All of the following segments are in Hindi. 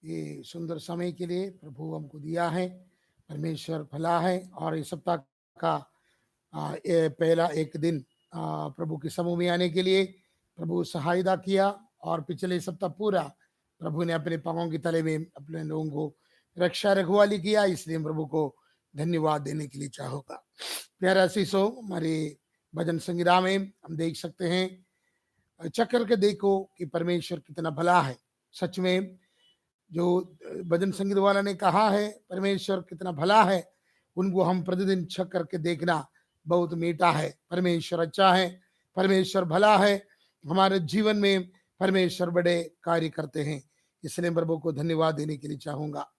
ये सुंदर समय के लिए प्रभु हमको दिया है। परमेश्वर भला है और इस सप्ताह का ये पहला एक दिन प्रभु के समूह में आने के लिए प्रभु सहायता किया और पिछले सप्ताह पूरा प्रभु ने अपने पांवों के तले में अपने लोगों को रक्षा रखवाली किया, इसलिए प्रभु को धन्यवाद देने के लिए चाहूँगा। प्यारा शीशो हमारे भजन संगीता में हम देख सकते हैं, चक्कर के देखो कि परमेश्वर कितना भला है। सच में जो भजन संगीत वाला ने कहा है परमेश्वर कितना भला है, उनको हम प्रतिदिन छक करके देखना बहुत मीठा है। परमेश्वर अच्छा है, परमेश्वर भला है, हमारे जीवन में परमेश्वर बड़े कार्य करते हैं, इसलिए प्रभु को धन्यवाद देने के लिए चाहूंगा।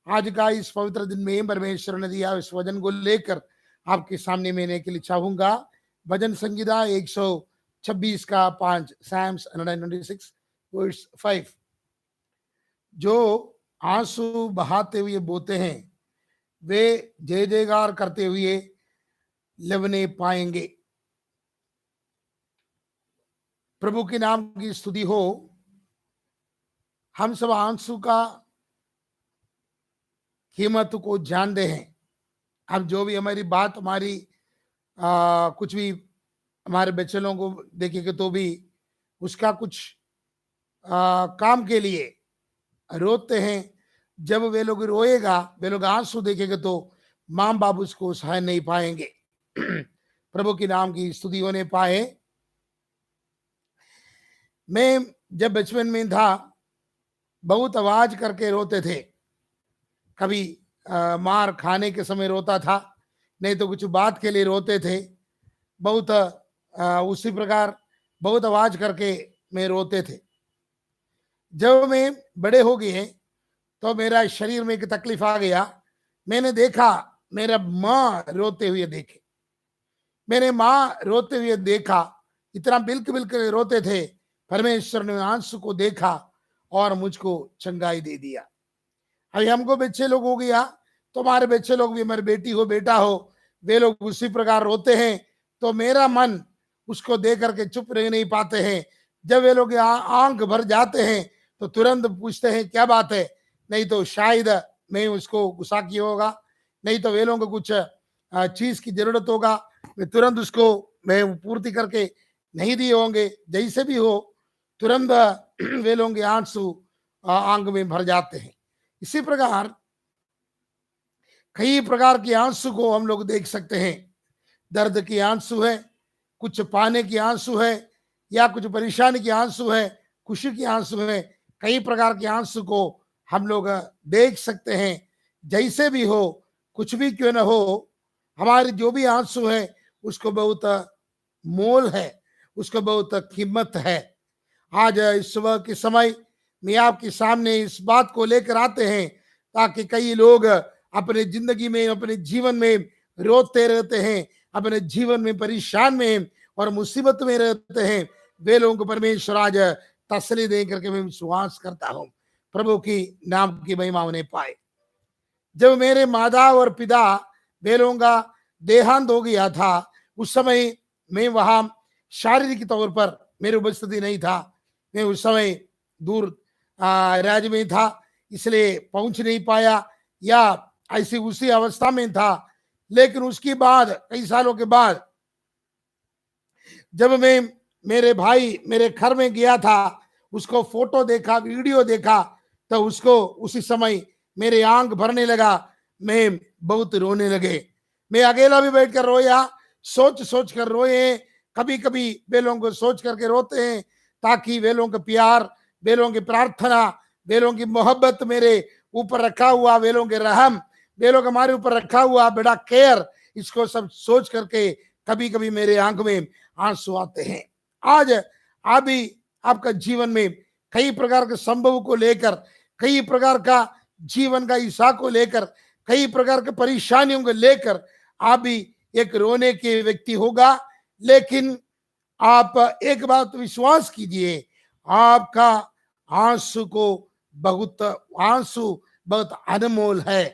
आज का इस पवित्र दिन में परमेश्वर ने दिया इस वचन को लेकर आपके सामने में के लिए चाहूंगा। भजन संगीता 126 का 5, Psalms 126 verse 5। जो आंसू बहाते हुए बोते हैं वे जय जयकार करते हुए लवने पाएंगे। प्रभु के नाम की स्तुति हो। हम सब आंसू का कीमत को जानते हैं। हम जो भी हमारी बात हमारी कुछ भी हमारे बच्चे लोगों को देखेंगे तो भी उसका कुछ काम के लिए रोते हैं। जब वे लोग रोएगा, वे लोग आंसू देखेंगे तो माँ बाप उसको सह नहीं पाएंगे। प्रभु के नाम की स्तुति होने पाए। मैं जब बचपन में था बहुत आवाज करके रोते थे। कभी मार खाने के समय रोता था, नहीं तो कुछ बात के लिए रोते थे। बहुत उसी प्रकार बहुत आवाज करके मैं रोते थे। जब मैं बड़े हो गए तो मेरा शरीर में एक तकलीफ आ गया। मैंने देखा मेरा माँ रोते हुए देखे, मैंने माँ रोते हुए देखा, इतना बिल्क बिल्क रोते थे। परमेश्वर ने आंसू को देखा और मुझको चंगाई दे दिया। अभी हमको बच्चे लोग हो गया तो हमारे बच्चे लोग भी, हमारी बेटी हो बेटा हो, वे लोग उसी प्रकार रोते हैं तो मेरा मन उसको देख करके चुप रह नहीं पाते हैं। जब वे लोग आंख भर जाते हैं तो तुरंत पूछते हैं क्या बात है, नहीं तो शायद मैं उसको गुस्सा किया होगा, नहीं तो वे लोगों को कुछ चीज की जरूरत होगा, मैं तुरंत उसको मैं पूर्ति करके नहीं दिए होंगे। जैसे भी हो तुरंत वे लोग आंसू आंख में भर जाते हैं। इसी प्रकार कई प्रकार के आंसू को हम लोग देख सकते हैं। दर्द के आंसू है, कुछ पाने के आंसू है, या कुछ परेशानी के आंसू है, खुशी के आंसू है। कई प्रकार के आंसू को हम लोग देख सकते हैं। जैसे भी हो, कुछ भी क्यों न हो, हमारे जो भी आंसू है उसको बहुत मोल है, उसको बहुत कीमत है। आज इस सुबह के समय में आपके सामने इस बात को लेकर आते हैं ताकि कई लोग अपने जिंदगी में, अपने जीवन में रोते रहते हैं, अपने जीवन में परेशान में और मुसीबत में रहते हैं। वे लोगों को परमेश्वर आज तसल्ली दे करके मैं विश्वास करता हूँ प्रभु की नाम की महिमा होने पाए। जब मेरे माता और पिता वे लोगों का देहांत हो गया था, उस समय मैं वहां शारीरिक तौर पर मेरी उपस्थिति नहीं था। मैं उस समय दूर राज्य में था, इसलिए पहुंच नहीं पाया या ऐसी उसी अवस्था में था। लेकिन उसके बाद कई सालों के बाद जब मैं मेरे भाई मेरे घर में गया था, उसको फोटो देखा, वीडियो देखा, तो उसको उसी समय मेरे आंख भरने लगा, मैं बहुत रोने लगे। मैं अकेला भी बैठकर रोया, सोच सोच कर रोए। कभी कभी वे लोगों को सोच करके रोते हैं ताकि वे लोगों का प्यार, वे लोगों की प्रार्थना, वे लोगों की मोहब्बत मेरे ऊपर रखा हुआ, वे लोगों के रहम, वे लोग हमारे ऊपर रखा हुआ बड़ा केयर, इसको सब सोच करके कभी कभी मेरे आंख में आंसू आते हैं। आज आप भी आपका जीवन में कई प्रकार के संभव को लेकर, कई प्रकार का जीवन का हिस्सा को लेकर, कई प्रकार के परेशानियों को लेकर आप भी एक रोने के व्यक्ति होगा। लेकिन आप एक बात विश्वास कीजिए, आपका आंसू बहुत अनमोल है।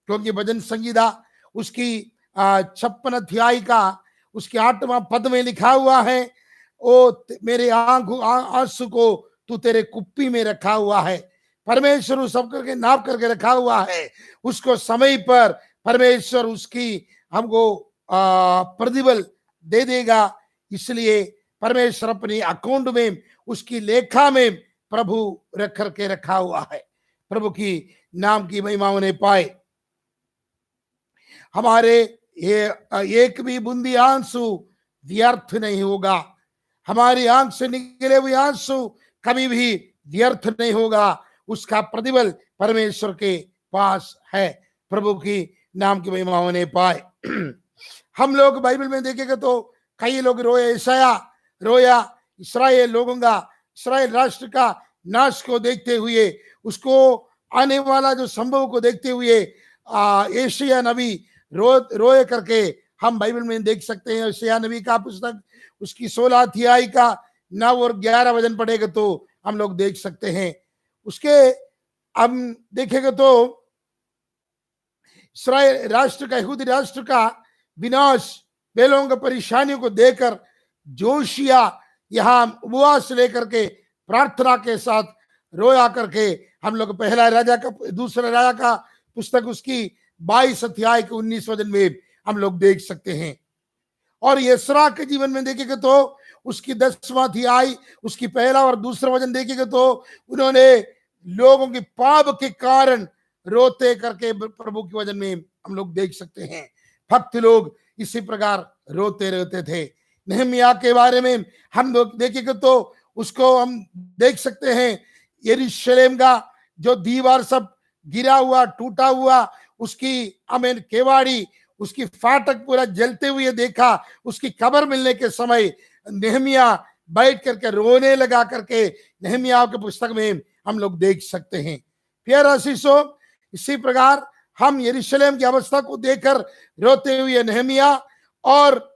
क्योंकि भजन संगीता उसकी 56 अध्याय का उसके 8वां पद में लिखा हुआ है, ओ मेरे आंसू को तू तेरे कुप्पी में रखा हुआ है, परमेश्वर उस सब करके नाप करके रखा हुआ है, उसको समय पर परमेश्वर उसकी हमको प्रतिफल दे देगा। इसलिए परमेश्वर अपनी अकाउंट में, उसकी लेखा में प्रभु रख करके रखा हुआ है। प्रभु की नाम की महिमा होने पाए। हमारे ये एक भी बूंदी आंसू व्यर्थ नहीं होगा। हमारी आंख से निकले हुए आंसू कभी भी व्यर्थ नहीं होगा। उसका प्रतिफल परमेश्वर के पास है। प्रभु की नाम की महिमा होने पाए। हम लोग बाइबल में देखेंगे तो कई लोग रोए, यशायाह रोया इस्राएल लोगों का, इस्राएल राष्ट्र का नाश को देखते हुए, उसको आने वाला जो संभव को देखते हुए यशायाह नबी रोए करके हम बाइबल में देख सकते हैं। यशायाह नबी का पुस्तक उसकी 16 अध्याय का 9 और 11 वचन पढ़ेगा तो हम लोग देख सकते हैं। उसके हम देखेंगे तो इस्राएल राष्ट्र का, यहूदी राष्ट्र का विनाश, वे लोगों की परेशानियों को देखकर जोशिया यहाँ उपवास लेकर के प्रार्थना के साथ रोया करके हम लोग पहला राजा का, दूसरा राजा का पुस्तक उसकी 22 अध्याय के 19 वचन में हम लोग देख सकते हैं। और यशरा के जीवन में देखेंगे तो उसकी 10वां अध्याय उसकी पहला और दूसरा वचन देखेंगे तो उन्होंने लोगों के पाप के कारण रोते करके प्रभु के वचन में हम लोग देख सकते हैं। भक्त लोग इसी प्रकार रोते रहते थे। नहम्याह के बारे में हम लोग देखेंगे तो उसको हम देख सकते हैं। यरूशलेम का जो दीवार सब गिरा हुआ, टूटा हुआ, उसकी आमीन केवाड़ी, उसकी फाटक पूरा जलते हुए देखा। उसकी खबर मिलने के समय नहम्याह बैठ करके रोने लगा करके नहम्याह के पुस्तक में हम लोग देख सकते हैं। प्यारा शिशो, इसी प्रकार हम यरूशलेम की अवस्था को देखकर रोते हुए नहम्याह और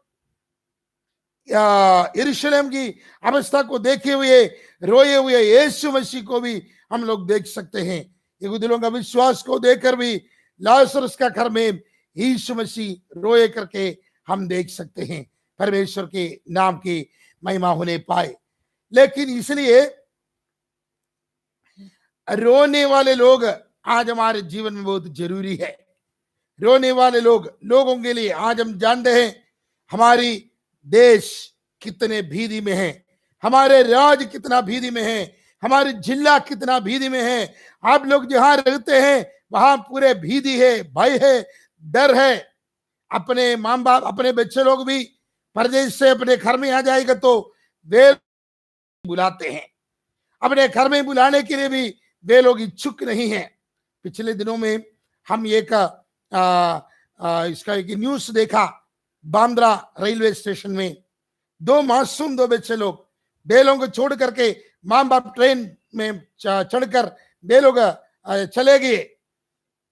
यरूशलेम की अवस्था को देखे हुए रोए हुए यीशु मसीह को भी हम लोग देख सकते हैं। यहूदियों का विश्वास को देखकर भी लाजरस का घर में यीशु मसीह रोए करके हम देख सकते हैं। परमेश्वर के नाम की महिमा होने पाए। लेकिन इसलिए रोने वाले लोग आज हमारे जीवन में बहुत जरूरी है। रोने वाले लोगों के लिए आज हम जानते हैं हमारी देश कितने भीदी में है, हमारे राज्य कितना भीदी में है, हमारे जिला कितना भीदी में है। आप लोग जहां रहते हैं वहां पूरे भीदी है, भय है, डर है। अपने माँ बाप, अपने बच्चे लोग भी परदेश से अपने घर में आ जाएगा तो वे बुलाते हैं, अपने घर में बुलाने के लिए भी वे लोग इच्छुक नहीं है। पिछले दिनों में हम एक इसका एक न्यूज देखा। बांद्रा रेलवे स्टेशन में दो बच्चे लोग बेलों को छोड़ करके माँ बाप ट्रेन में चढ़कर वे लोग चले गए।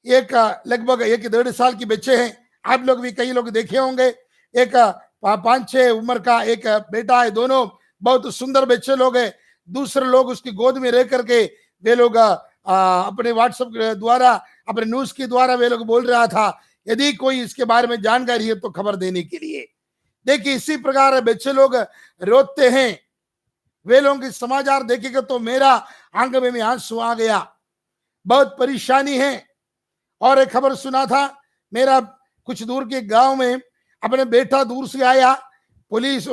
एक लगभग 1-1.5 साल की बच्चे हैं। आप लोग भी कई लोग देखे होंगे। एक 5-6 उम्र का एक बेटा है। दोनों बहुत सुंदर बच्चे लोग हैं। दूसरे लोग उसकी गोद में रह करके वे लोग अपने व्हाट्सएप द्वारा, अपने न्यूज के द्वारा वे लोग बोल रहा था यदि कोई इसके बारे में जानकारी है तो खबर देने के लिए। देखिए इसी प्रकार बच्चे लोग रोते हैं। वे लोग के समाचार देखेगा तो मेरा आंख में आंसू आ गया। बहुत परेशानी है। और एक खबर सुना था, मेरा कुछ दूर के गांव में अपने बेटा दूर से आया, पुलिस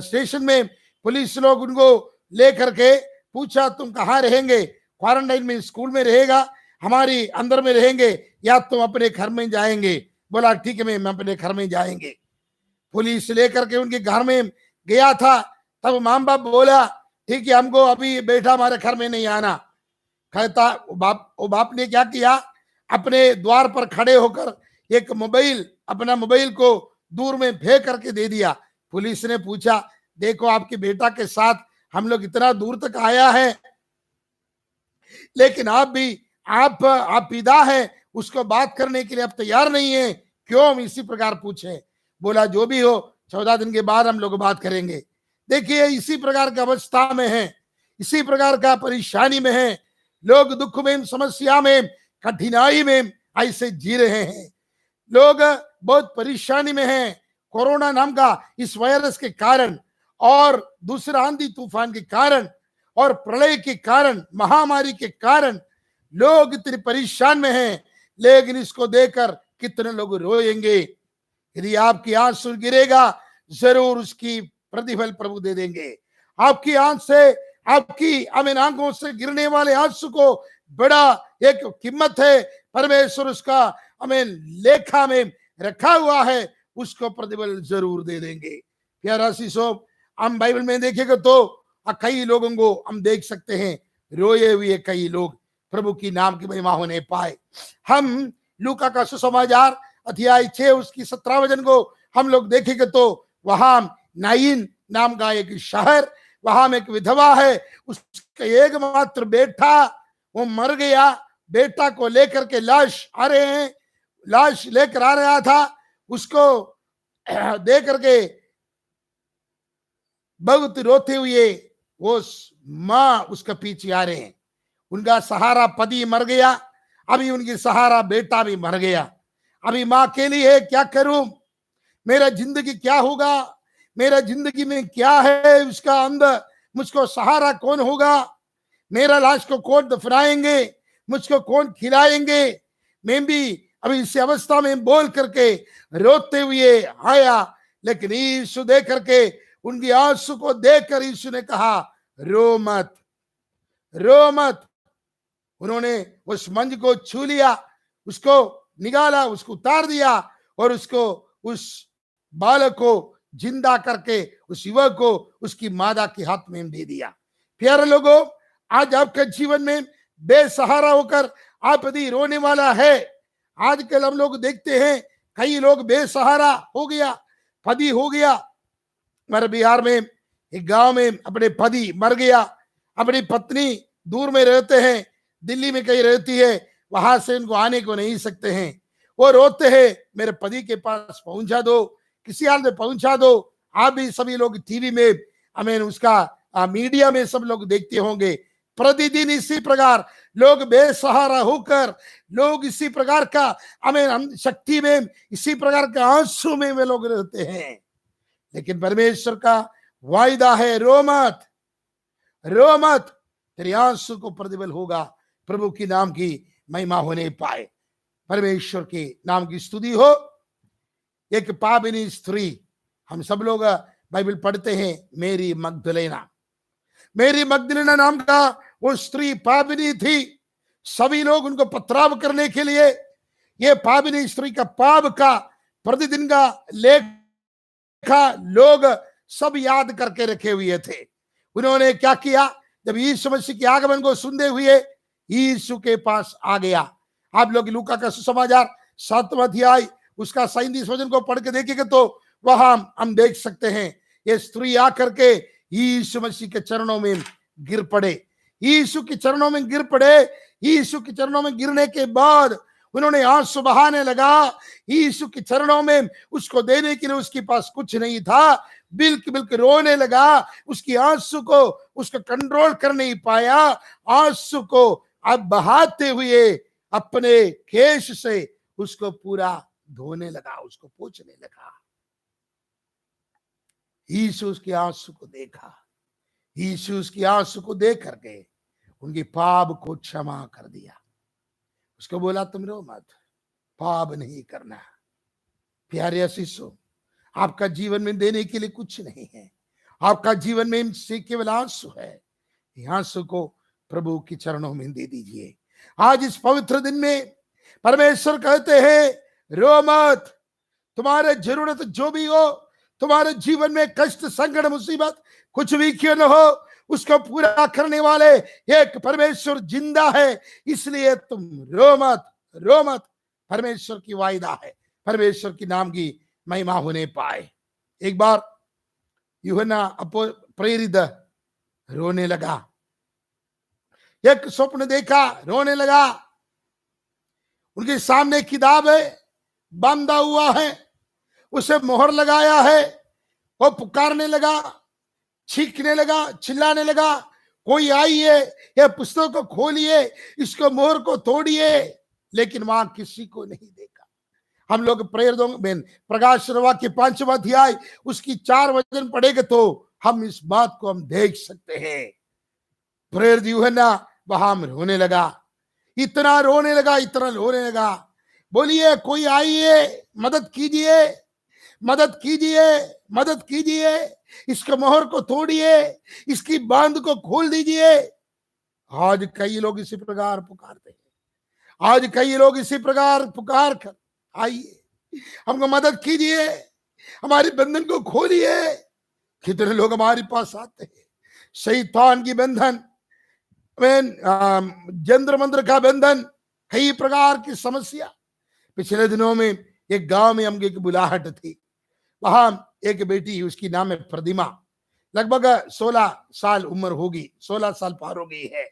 स्टेशन में पुलिस लोग उनको लेकर के पूछा तुम कहाँ रहेंगे? क्वारंटाइन में, स्कूल में रहेगा, हमारी अंदर में रहेंगे या तुम अपने घर में जाएंगे? बोला ठीक है मैं अपने घर में जाएंगे। पुलिस लेकर के उनके घर में गया था। तब माँ बाप बोला ठीक है हमको अभी बेटा हमारे घर में नहीं आना। कहता वो बाप ने क्या किया, अपने द्वार पर खड़े होकर एक मोबाइल, अपना मोबाइल को दूर में फेंक करके दे दिया। पुलिस ने पूछा देखो आपके बेटा के साथ हम लोग इतना दूर तक आया है, लेकिन आप पिता है, उसको बात करने के लिए आप तैयार नहीं है, क्यों? हम इसी प्रकार पूछे। बोला जो भी हो 14 दिन के बाद हम लोग बात करेंगे। देखिए इसी प्रकार की अवस्था में है, इसी प्रकार का परेशानी में है लोग। दुख में, समस्या में, कठिनाई में ऐसे जी रहे हैं। लोग बहुत परेशानी में हैं कोरोना नाम का इस वायरस के कारण और दूसरा आंधी तूफान के कारण। और प्रलय के कारण, महामारी के कारण लोग इतने परेशान में हैं, लेकिन इसको देखकर कितने लोग रोएंगे। यदि आपकी आंसू गिरेगा, जरूर उसकी प्रतिफल प्रभु दे देंगे। आपकी आंख से, आपकी आमीन आंखों से गिरने वाले आंसू को बड़ा एक कीमत है, परमेश्वर उसका आमीन लेखा में रखा हुआ है, उसको प्रतिफल जरूर दे देंगे। प्यारा शीशो, हम बाइबल में देखेंगे तो कई लोगों को हम देख सकते हैं, रोए हुए कई लोग प्रभु की नाम की महिमा होने पाए। हम लूका का सुसमाचार अध्याय 6 उसकी 17 वचन को हम लोग देखेंगे तो वहां नाइन नाम का एक शहर, वहां में एक विधवा है, उसका एकमात्र बेटा वो मर गया। बेटा को लेकर के लाश आ रहे हैं, लाश लेकर आ रहा था, उसको दे करके बहुत रोते हुए वो माँ उसके पीछे आ रहे हैं। उनका सहारा पति मर गया, अभी उनकी सहारा बेटा भी मर गया। अभी माँ अकेली है, क्या करूं, मेरा जिंदगी क्या होगा, मेरा जिंदगी में क्या है उसका अंदर, मुझको सहारा कौन होगा, मेरा लाश को कौन दफनाएंगे, मुझको कौन खिलाएंगे। मैं भी अभी इस अवस्था में बोल करके रोते हुए आया, लेकिन यीशु देख करके उनकी आंसू को देखकर यीशु ने कहा, रो मत, रो मत। उन्होंने उस मंज को छू लिया, उसको निकाला, उसको उतार दिया और उसको, उस बालक को जिंदा करके उस युवक को उसकी मादा के हाथ में दे दिया। प्यारे लोगों, आज आपके जीवन में बेसहारा होकर आप यदि रोने वाला है, आजकल हम लोग देखते हैं कई लोग बेसहारा हो गया, पति हो गया। हमारे बिहार में एक गांव में अपने पति मर गया, अपनी पत्नी दूर में रहते हैं, दिल्ली में कहीं रहती है, वहां से उनको आने को नहीं सकते हैं। वो रोते हैं, मेरे पति के पास पहुंचा दो, किसी हाल में पहुंचा दो। आप भी सभी लोग टीवी में हमें उसका मीडिया में सब लोग देखते होंगे। प्रतिदिन इसी प्रकार लोग बेसहारा होकर, लोग इसी प्रकार का हमें शक्ति में, इसी प्रकार के आंसू में वे लोग रहते हैं। लेकिन परमेश्वर का वायदा है, रो मत, रो मत, तेरे आंसू को प्रतिफल होगा। प्रभु की नाम की महिमा होने पाए, परमेश्वर के नाम की स्तुति हो। एक पापिनी स्त्री, हम सब लोग बाइबल पढ़ते हैं, मेरी मगदलेना, मेरी मगदलेना नाम का वो स्त्री पापिनी थी। सभी लोग उनको पथराव करने के लिए ये पापिनी स्त्री का पाप का प्रतिदिन का लेखा लोग सब याद करके रखे हुए थे। उन्होंने क्या किया, जब यीशु मसीह के आगमन को सुनते हुए यीशु के पास आ गया। आप लोग लूका का सुसमाचार 7वां अध्याय उसका 37 वचन को पढ़ के देखेंगे तो वहां हम देख सकते हैं, ये स्त्री आकर के यीशु मसीह के चरणों में गिर पड़े, यीशु के चरणों में गिर पड़े। यीशु के चरणों में गिरने के बाद उन्होंने आंसू बहाने लगा। यीशु के चरणों में उसको देने के लिए उसके पास कुछ नहीं था, बिल्क बिल्क रोने लगा। उसकी आंसू को उसको कंट्रोल कर नहीं पाया, आंसू को अब बहाते हुए अपने केश से उसको पूरा धोने लगा, उसको पोंछने लगा। यीशु उसके आंसू को देखा, यीशु उसकी आंसू को देख करके उनके पाप को क्षमा कर दिया। उसको बोला, तुम रो मत, पाप नहीं करना। प्यारे आशीषों, आपका जीवन में देने के लिए कुछ नहीं है, आपका जीवन में से केवल आंसू है। आंसू को प्रभु के चरणों में दे दीजिए। आज इस पवित्र दिन में परमेश्वर कहते हैं, रो मत, तुम्हारे जरूरत जो भी हो, तुम्हारे जीवन में कष्ट संकट मुसीबत कुछ भी क्यों न हो, उसको पूरा करने वाले एक परमेश्वर जिंदा है, इसलिए तुम रो मत, रो मत। परमेश्वर की वायदा है, परमेश्वर की नाम की महिमा होने पाए। एक बार यूहन्ना प्रेरित रोने लगा, एक स्वप्न देखा, रोने लगा। उनके सामने किताब है, बांधा हुआ है, उसे मोहर लगाया है। वो पुकारने लगा, चीखने लगा, चिल्लाने लगा, कोई आइए, ये पुस्तक को खोलिए, इसको मोहर को तोड़िए। लेकिन वहां किसी को नहीं देखा। हम लोग प्रेयर में प्रकाश वाक्य 5वां अध्याय उसकी 4 वचन पढ़ेंगे तो हम इस बात को हम देख सकते हैं। प्रेरित यूहन्ना वहां रोने लगा, इतना रोने लगा, इतना रोने लगा। बोलिए कोई आइए, मदद कीजिए, मदद कीजिए, मदद कीजिए, इसके मोहर को तोड़िए, इसकी बांध को खोल दीजिए। आज कई लोग इसी प्रकार पुकारते हैं, आज कई लोग इसी प्रकार पुकार कर आइए हमको मदद कीजिए, हमारे बंधन को खोलिए। कितने लोग हमारे पास आते हैं, शैतान की बंधन, जंत्र मंत्र का बंधन, कई प्रकार की समस्या। पिछले दिनों में एक गांव में हम एक बुलाहट थी, वहां एक बेटी, उसकी नाम है प्रतिमा, लगभग 16 साल उम्र होगी, 16 साल पार हो गई है।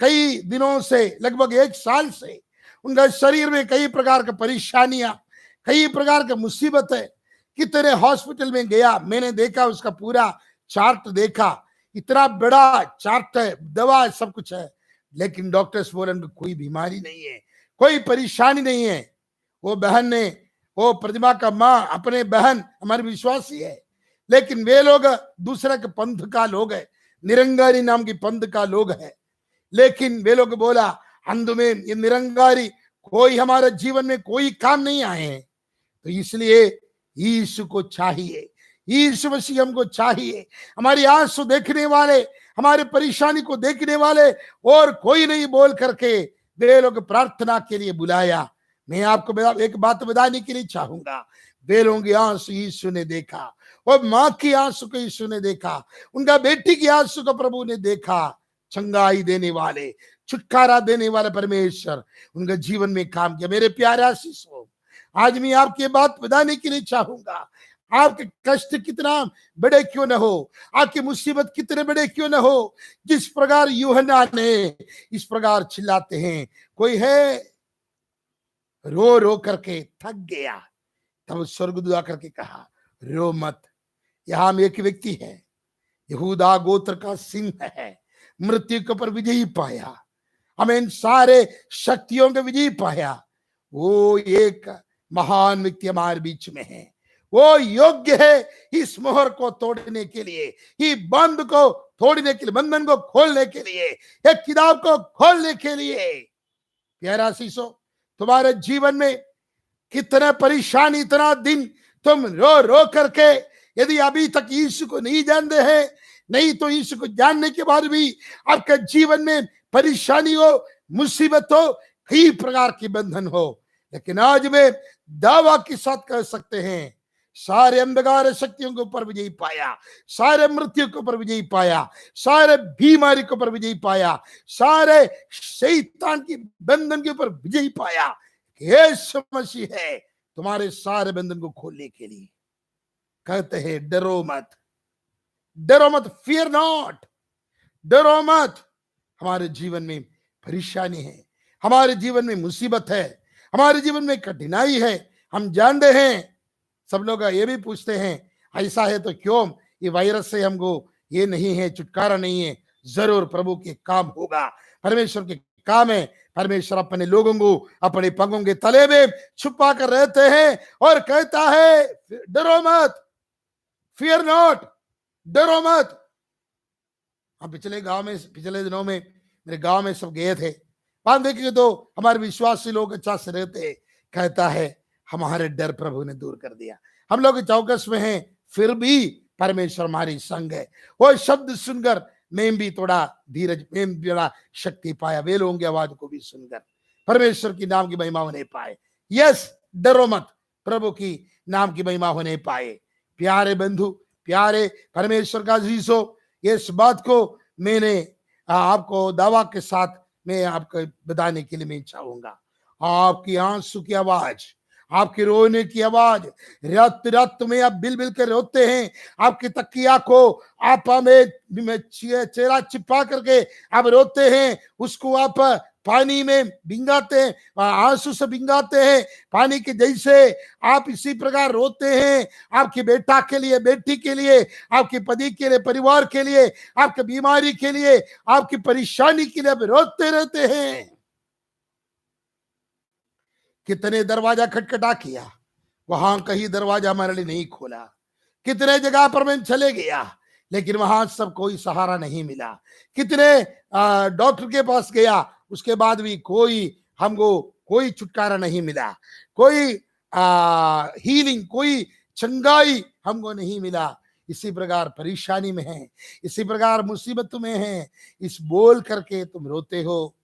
कई दिनों से, लगभग 1 साल से उनका शरीर में कई प्रकार की परेशानियां, कई प्रकार की मुसीबत है। कितने हॉस्पिटल में गया, मैंने देखा, उसका पूरा चार्ट देखा, इतना बड़ा चार्ट है, दवा है, सब कुछ है, लेकिन डॉक्टर्स बोले उनको कोई बीमारी नहीं है, कोई परेशानी नहीं है। वो बहन ने, वो प्रतिमा का माँ, अपने बहन हमारे विश्वासी है, लेकिन वे लोग दूसरे के पंथ का लोग है, निरंकारी नाम की पंथ का लोग है। लेकिन वे लोग बोला, अंध में ये निरंकारी कोई हमारे जीवन में कोई काम नहीं आए हैं, तो इसलिए यीशु को चाहिए, यीशु मसीह हमको चाहिए, हमारी आंसू देखने वाले, हमारे परेशानी को देखने वाले और कोई नहीं बोल करके वे लोग प्रार्थना के लिए बुलाया। मैं आपको एक बात बताने के लिए चाहूंगा, वे लोगों की आंसू यीशु ने देखा, और माँ की आंसू को यीशु ने देखा, उनका बेटी की आंसू को प्रभु ने देखा। चंगाई देने वाले, छुटकारा देने वाले परमेश्वर उनका जीवन में काम किया। मेरे प्यारे आशीषों, आज मैं आपकी बात बताने के लिए चाहूंगा, आपके कष्ट कितना बड़े क्यों न हो, आपकी मुसीबत कितने बड़े क्यों न हो, जिस प्रकार यूहन्ना ने इस प्रकार चिल्लाते हैं, कोई है रो रो करके थक गया, तब स्वर्गदूत आकर के कहा रो मत। यहां में एक व्यक्ति है, यहूदा गोत्र का सिंह है, मृत्यु के ऊपर विजयी पाया, हमें इन सारे शक्तियों के विजयी पाया। वो एक महान व्यक्ति हमारे बीच में है, वो योग्य है इस मोहर को तोड़ने के लिए, ही बंद को तोड़ने के लिए, बंधन को खोलने के लिए, एक किताब को खोलने के लिए। प्यारा शीशो, तुम्हारे जीवन में कितना परेशानी, इतना दिन तुम रो रो करके, यदि अभी तक यीशु को नहीं जानते हैं, नहीं तो यीशु को जानने के बाद भी आपके जीवन में परेशानी हो, मुसीबत हो, कई प्रकार की बंधन हो, लेकिन आज में दावा के साथ कह सकते हैं, सारे अंधकार शक्तियों के ऊपर विजयी पाया, सारे मृत्यु के ऊपर विजयी पाया, सारे बीमारी के ऊपर विजयी पाया, सारे शैतान की बंधन के ऊपर विजयी पाया। यीशु मसीह है तुम्हारे सारे बंधन को खोलने के लिए। कहते हैं डरो मत, डरो मत, फियर नॉट, डरो मत। हमारे जीवन में परेशानी है, हमारे जीवन में मुसीबत है, हमारे जीवन में कठिनाई है, हम जानते हैं। सब लोग ये भी पूछते हैं ऐसा है तो क्यों ये वायरस से हमको ये नहीं है, छुटकारा नहीं है। जरूर प्रभु के काम होगा, परमेश्वर के काम है। परमेश्वर अपने लोगों को अपने पंखों के तले में छुपा कर रहते हैं और कहता है डरो मत, फियर नॉट, डरो मत। हम पिछले दिनों में मेरे गांव में सब गए थे, वहां देखेंगे तो हमारे विश्वासी लोग अच्छा से रहते हैं। कहता है हमारे डर प्रभु ने दूर कर दिया, हम लोग चौकस में हैं, फिर भी परमेश्वर हमारी संग है। वो शब्द सुनकर मैं भी थोड़ा धीरज, मैं भी थोड़ा शक्ति पाया, वे लोगों की आवाज को भी सुनकर परमेश्वर की नाम की महिमा होने पाए। यस, डरो मत, प्रभु की नाम की महिमा होने पाए। प्यारे बंधु, प्यारे परमेश्वर का अजीजों, इस बात को मैंने आपको दावा के साथ मैं आपको बताने के लिए मैं चाहूंगा। आपकी आंसू की आवाज, आपके रोने की आवाज, रात रात में आप बिल बिल के रोते हैं, आपकी तकिया को आप हमें चेहरा चिपा करके आप रोते हैं, उसको आप पानी में भिंगाते हैं, आंसू से भिंगाते हैं, पानी के जैसे आप इसी प्रकार रोते हैं। आपके बेटा के लिए, बेटी के लिए, आपके पति के लिए, परिवार के लिए, आपके बीमारी के लिए, आपकी परेशानी के लिए आप रोते रहते हैं। कितने दरवाजा खटखटा किया, वहां कहीं दरवाजा हमारे लिए नहीं खोला। कितने जगह पर मैं चले गया, लेकिन वहां सब कोई सहारा नहीं मिला। कितने डॉक्टर के पास गया, उसके बाद भी हमको कोई छुटकारा नहीं मिला, कोई हीलिंग, कोई चंगाई हमको नहीं मिला। इसी प्रकार परेशानी में है, इसी प्रकार मुसीबत में है, इस बोल करके तुम रोते हो।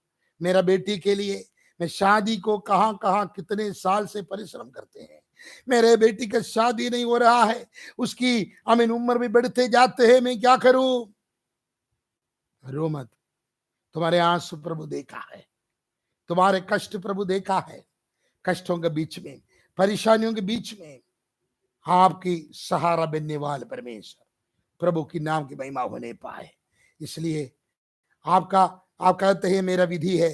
मेरा बेटी के लिए मैं शादी को कहां कहां कितने साल से परिश्रम करते हैं, मेरे बेटी का शादी नहीं हो रहा है, उसकी उम्र भी बढ़ते जाते हैं, मैं क्या करूं? रो मत, तुम्हारे आंसू प्रभु देखा है, तुम्हारे कष्ट प्रभु देखा है। कष्टों के बीच में, परेशानियों के बीच में आपकी सहारा बनने वाले परमेश्वर प्रभु की नाम की महिमा होने पाए। इसलिए आपका आप कहते हैं मेरा विधि है,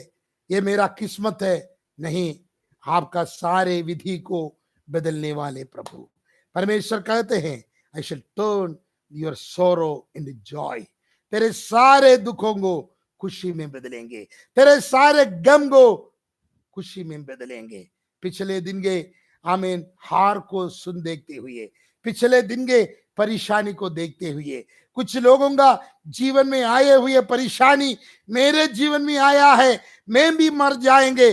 ये मेरा किस्मत है, नहीं, आपका सारे विधि को बदलने वाले प्रभु परमेश्वर कहते हैं आई शैल टर्न योर सोरो इन जॉय। तेरे सारे दुखों को खुशी में बदलेंगे, तेरे सारे गम को खुशी में बदलेंगे। पिछले दिन के आमीन हार को सुन देखते हुए, पिछले दिन के परेशानी को देखते हुए, कुछ लोगों का जीवन में आए हुए परेशानी मेरे जीवन में आया है, मैं भी मर जाएंगे,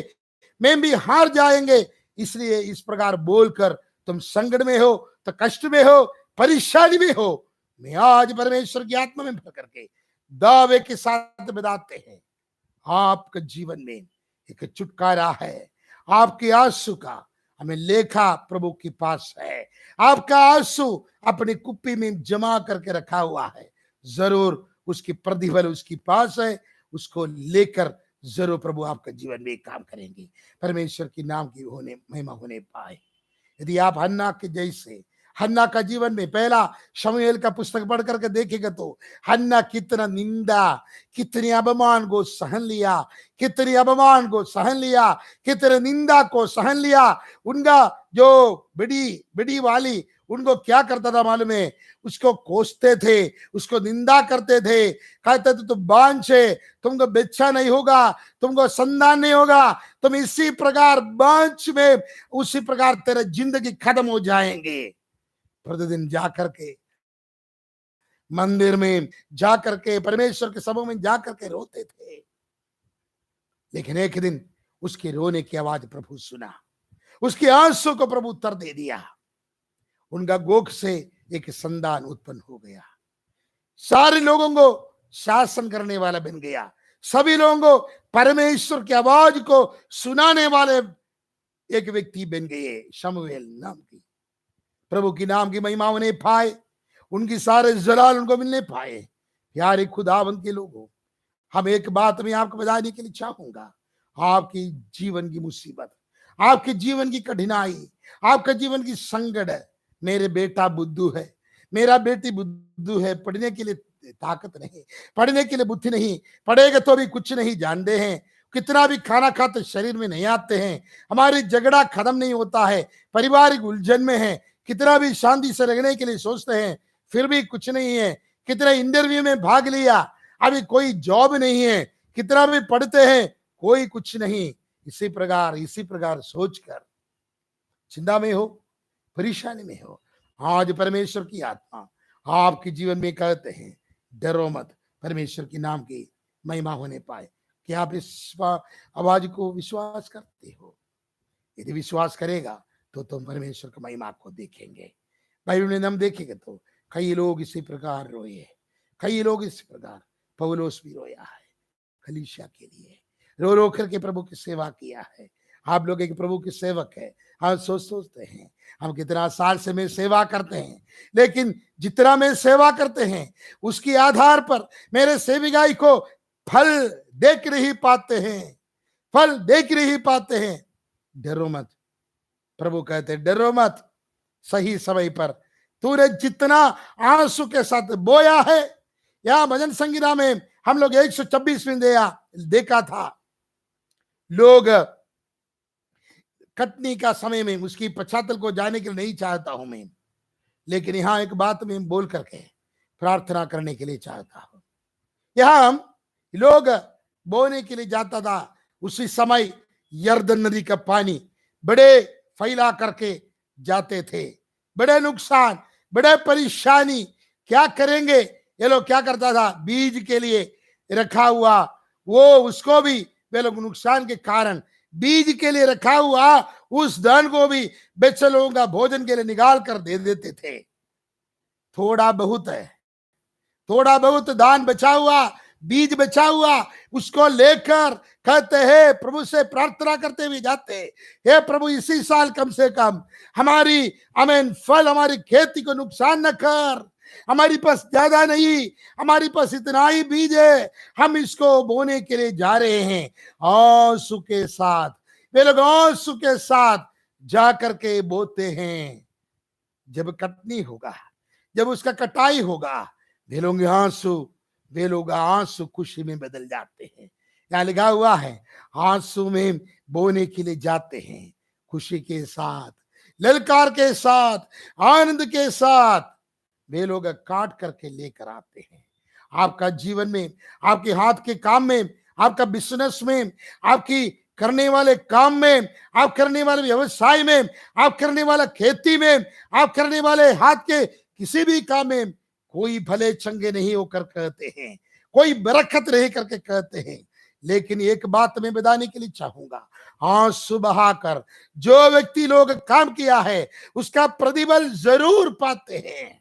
मैं भी हार जाएंगे, इसलिए इस प्रकार बोलकर तुम संकट में हो, तो कष्ट में हो, परेशानी में हो, मैं आज परमेश्वर की आत्मा में भर करके दावे के साथ बताते हैं आपके जीवन में एक छुटकारा है। आपके आंसू का हमें लेखा प्रभु के पास है, आपका आंसू अपनी कुप्पी में जमा करके रखा हुआ है, जरूर उसकी प्रतिफल उसके पास है, उसको लेकर जरूर प्रभु आपका जीवन में काम करेंगे। परमेश्वर की नाम की महिमा होने पाए। यदि आप हन्ना के जैसे, हन्ना का जीवन में पहला शमूएल का पुस्तक पढ़ करके देखेगा तो हन्ना कितना निंदा, कितनी अपमान को सहन लिया, कितनी अपमान को सहन लिया, कितने निंदा को सहन लिया। उनका जो बड़ी बड़ी वाली उनको क्या करता था मालूम है? उसको कोसते थे, उसको निंदा करते थे, कहते थे तुम बांझ है, तुमको बच्चा नहीं होगा, तुमको संतान नहीं होगा, तुम इसी प्रकार बांझ में उसी प्रकार तेरे जिंदगी खत्म हो जाएंगे। प्रतिदिन जाकर के मंदिर में जाकर के परमेश्वर के सभा में जाकर के रोते थे, लेकिन एक दिन उसके रोने की आवाज प्रभु सुना, उसके आंसू को प्रभु उत्तर दे दिया। उनका गोख से एक संतान उत्पन्न हो गया, सारे लोगों को शासन करने वाला बन गया, सभी लोगों को परमेश्वर की आवाज को सुनाने वाले एक व्यक्ति बन गए, शमूएल नाम की। प्रभु की नाम की महिमा उन्हें पाए, उनकी सारे जलाल उनको मिलने पाए। प्यारे खुदावंत के लोगों, हम एक बात मैं आपको बताने के लिए चाहूंगा, आपकी जीवन की मुसीबत, आपके जीवन की कठिनाई, आपके जीवन की संकट है, मेरे बेटा बुद्धू है, मेरा बेटी बुद्धू है, पढ़ने के लिए ताकत नहीं, पढ़ने के लिए बुद्धि नहीं, पढ़ेगा तो भी कुछ नहीं जानते हैं, कितना भी खाना खाते शरीर में नहीं आते हैं, हमारी झगड़ा खत्म नहीं होता है, पारिवारिक उलझन में है, कितना भी शांति से रहने के लिए सोचते हैं फिर भी कुछ नहीं है, कितने इंटरव्यू में भाग लिया अभी कोई जॉब नहीं है, कितना भी पढ़ते हैं कोई कुछ नहीं। इसी प्रकार सोचकर चिंता में हो, परेशानी में हो, आज परमेश्वर की आत्मा आपके जीवन में कहते हैं डरो मत, परमेश्वर के नाम की महिमा होने पाए। कि आप इस आवाज को विश्वास करते हो? यदि विश्वास करेगा तो तुम परमेश्वर की महिमा को देखेंगे। बाइबल में हम देखेंगे तो कई लोग इसी प्रकार रोए, कई लोग इसी प्रकार, पौलुस भी रोया है कलीसिया के लिए, रो रो करके प्रभु की सेवा किया है। आप लोग एक प्रभु के सेवक है, हम सोचते हैं हम कितना साल से मैं सेवा करते हैं, लेकिन जितना मैं सेवा करते हैं उसके आधार पर मेरे सेविकाई को फल देख नहीं पाते हैं, फल देख नहीं पाते हैं। डरो मत, प्रभु कहते हैं डरो मत, सही समय पर तूने जितना आंसू के साथ बोया है। यह भजन संगीता में हम लोग 126 में देखा था, लोग कटनी का समय में उसकी पछातल को जाने के लिए नहीं चाहता हूं मैं, लेकिन यहां एक बात मैं बोल करके प्रार्थना करने के लिए चाहता हूं। यहां हम लोग बोने के लिए जाता था, उसी समय यर्दन नदी का पानी बड़े फैला करके जाते थे, बड़े नुकसान, बड़े परेशानी, क्या करेंगे ये लोग क्या करता था, बीज के लिए रखा हुआ वो उसको भी वे लोग नुकसान के कारण बीज के लिए रखा हुआ उस धन को भी बेचे लोगों का भोजन के लिए निकाल कर दे देते थे। थोड़ा बहुत है, थोड़ा बहुत दान बचा हुआ, बीज बचा हुआ, उसको लेकर कहते हैं प्रभु से प्रार्थना करते हुए जाते, हे प्रभु इसी साल कम से कम हमारी आमीन फल हमारी खेती को नुकसान न कर, हमारी पास ज्यादा नहीं, हमारी पास इतना ही बीज है, हम इसको बोने के लिए जा रहे हैं। आंसू के साथ वे लोग आंसू के साथ जा करके बोते हैं। जब कटनी होगा, जब उसका कटाई होगा, वे लोग आंसू खुशी में बदल जाते हैं। यहाँ लिखा हुआ है आंसू में बोने के लिए जाते हैं, खुशी के साथ, ललकार के साथ, आनंद के साथ वे लोग काट करके लेकर आते हैं। आपका जीवन में, आपके हाथ के काम में, आपका बिजनेस में, आपकी करने वाले काम में, आप करने वाले व्यवसाय में, आप करने वाला खेती में, आप करने वाले हाथ के किसी भी काम में कोई भले चंगे नहीं होकर कहते हैं, कोई बरकत नहीं करके कहते हैं, लेकिन एक बात मैं बताने के लिए चाहूंगा, आंसू बहाकर जो व्यक्ति लोग काम किया है उसका प्रतिफल जरूर पाते हैं।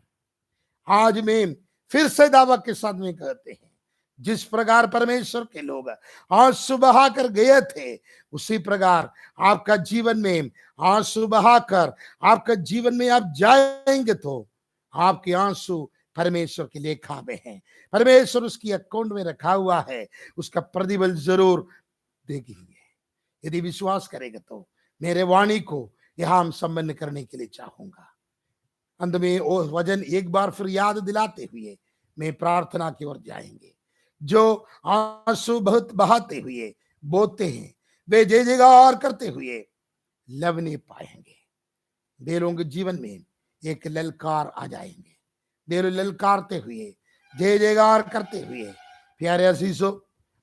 आज में फिर से दावा के साथ में कहते हैं, जिस प्रकार परमेश्वर के लोग आंसू बहाकर गए थे उसी प्रकार आपका जीवन में आंसू बहाकर आपका जीवन में आप जाएंगे तो आपके आंसू परमेश्वर की लेखा में है, परमेश्वर उसकी अकाउंट में रखा हुआ है, उसका प्रतिफल जरूर देखेंगे। यदि विश्वास करेंगे तो मेरे वाणी को यहां हम संबंध करने के लिए चाहूंगा। अंत में वो वचन एक बार फिर याद दिलाते हुए मैं प्रार्थना की ओर जाएंगे। जो आंसू बहुत बहाते हुए बोते हैं वे जय जयकार करते हुए लवने पाएंगे। वे लोगों के जीवन में एक ललकार आ जाएंगे, वे लोग ललकारते हुए जय जयकार करते हुए। प्यारे अजीजों,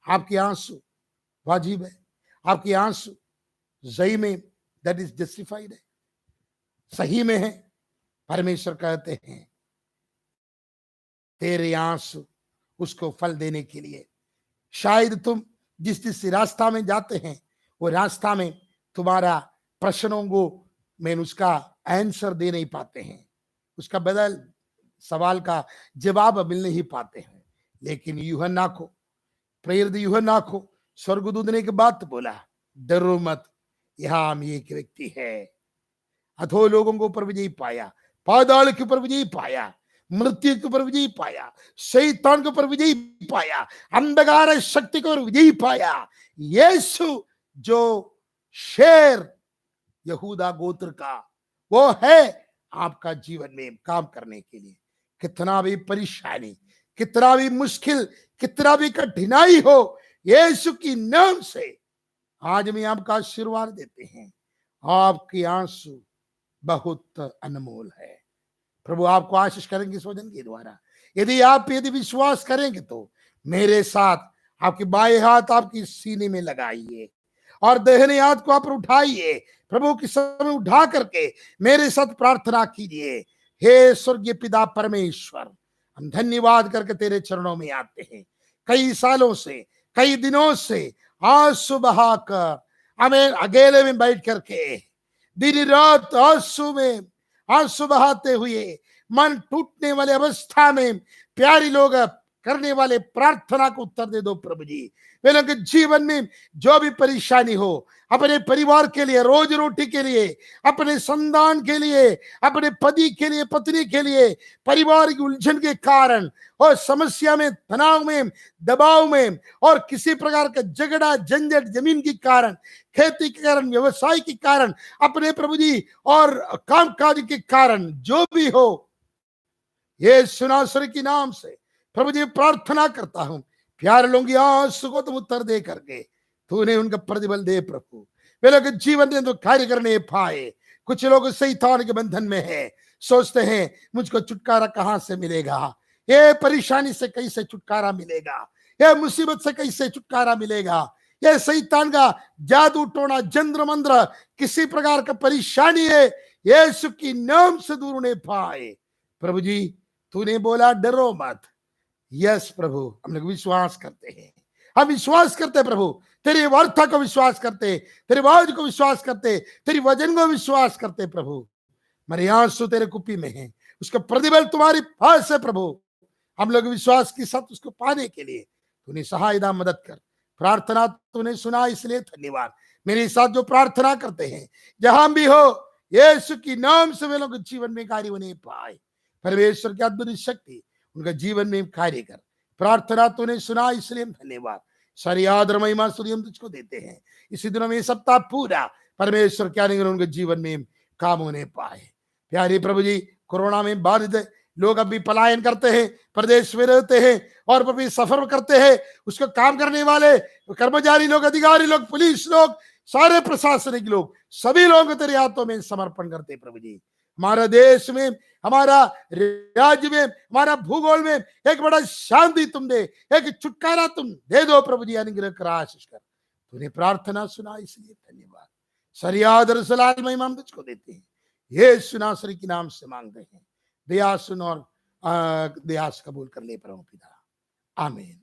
आपके आंसू वाजिब है, आपके आंसू सही में दैट इज जस्टिफाइड है, सही में है। परमेश्वर कहते हैं तेरे आंसू उसको फल देने के लिए। शायद तुम जिस रास्ता में जाते हैं वो रास्ता में तुम्हारा प्रश्नों को में उसका आंसर दे नहीं पाते हैं, उसका बदल सवाल का जवाब मिल नहीं पाते हैं, लेकिन यूहन्ना को, प्रेरित यूहन्ना को स्वर्गदूत ने एक बात बोला, डरो मत, यहाँ हम एक व्यक्ति है। अथो लोगों को ऊपर विजयी पाया, पाताल के ऊपर विजयी पाया, मृत्यु के ऊपर विजयी पाया, शैतान के ऊपर विजयी पाया, अंधकार शक्ति के ऊपर विजयी पाया। यीशु जो शेर यहूदा गोत्र का, वो है आपका जीवन में काम करने के लिए। कितना भी परेशानी, कितना भी मुश्किल, कितना भी कठिनाई हो, यीशु की नाम से आज मैं आपका आशीर्वाद देते हैं। आपके आंसू बहुत अनमोल है। प्रभु आपको आशीष करेंगे इस वचन के द्वारा। यदि विश्वास करेंगे तो मेरे साथ आपके बाएं हाथ आपकी सीने में लगाइए और दाहिने हाथ को आप उठाइए, प्रभु के सामने उठा करके मेरे साथ प्रार्थना कीजिए। हे स्वर्गीय पिता परमेश्वर, हम धन्यवाद करके तेरे चरणों में आते हैं। कई सालों से, कई दिनों से आंसू बहाकर हमें अकेले में बैठ करके दिन रात आंसू बहाते हुए मन टूटने वाले अवस्था में प्यारी लोग करने वाले प्रार्थना को उत्तर दे दो प्रभु जी। वे लोग के जीवन में जो भी परेशानी हो, अपने परिवार के लिए, रोज रोटी के लिए, अपने संतान के लिए, अपने पति के लिए, पत्नी के लिए, परिवार की उलझन के कारण और समस्या में, तनाव में, दबाव में और किसी प्रकार का झगड़ा झंझट जमीन के कारण, खेती के कारण, व्यवसाय के कारण, अपने प्रभु जी और कामकाज के कारण जो भी हो, ये सुनासुर के नाम से प्रभु जी प्रार्थना करता हूं, प्यारे लोगों की आंसू को तुम उत्तर दे करके तूने उनका प्रतिफल दे प्रभु। वे लोग जीवन में तो कार्य करने पाए। कुछ लोग शैतान के बंधन में है, सोचते हैं मुझको छुटकारा कहां से मिलेगा, ये परेशानी से कैसे छुटकारा मिलेगा, ये मुसीबत से कैसे छुटकारा मिलेगा, ये शैतान का जादू टोना जंद्र मंत्र किसी प्रकार का परेशानी है, यीशु की नाम से दूर उन्हें पाए। प्रभु जी तूने बोला डरो मत, यस प्रभु, हम लोग विश्वास करते हैं, हम विश्वास करते हैं प्रभु, तेरी वार्ता को विश्वास करते, तेरे वाज को विश्वास करते, तेरी वचन को विश्वास करते प्रभु। मेरे आंसू तेरे कुप्पी में है, उसका प्रतिफल तुम्हारे पास है प्रभु। हम लोग विश्वास के साथ उसको पाने के लिए तूने सहायता मदद कर। प्रार्थना तूने सुना इसलिए धन्यवाद। मेरे साथ जो प्रार्थना करते हैं जहां भी हो, यीशु की नाम से वे लोग जीवन में कार्य होने पाए। परमेश्वर की अद्भुत शक्ति उनका जीवन में कार्य कर। प्रार्थना तूने सुना इसलिए धन्यवाद। सारी आदर महिमा स्तुति हम तुझको देते हैं। इसी दिनों में सप्ताह पूरा परमेश्वर क्या नहीं उनके जीवन में काम होने पाए। प्यारे प्रभु जी, कोरोना में बाधित लोग अभी पलायन करते हैं, प्रदेश में रहते हैं और भी सफर करते हैं, उसको काम करने वाले कर्मचारी लोग, अधिकारी लोग, पुलिस लोग, सारे प्रशासनिक लोग, सभी लोग को तेरे हाथों में समर्पण करते प्रभु जी। हमारा देश में, हमारा राज्य में, हमारा भूगोल में एक बड़ा शांति तुम दे, एक छुटकारा तुम दे दो प्रभु जी। अनुग्रह कर, आशीष कर। तूने प्रार्थना सुना इसलिए धन्यवाद। सारी आदर सलाल महिमा हम तुझको देते हैं, यीशु नासरी के नाम से मांगते हैं। दया सुन और दया से कबूल कर ले प्रभु पिता, आमीन।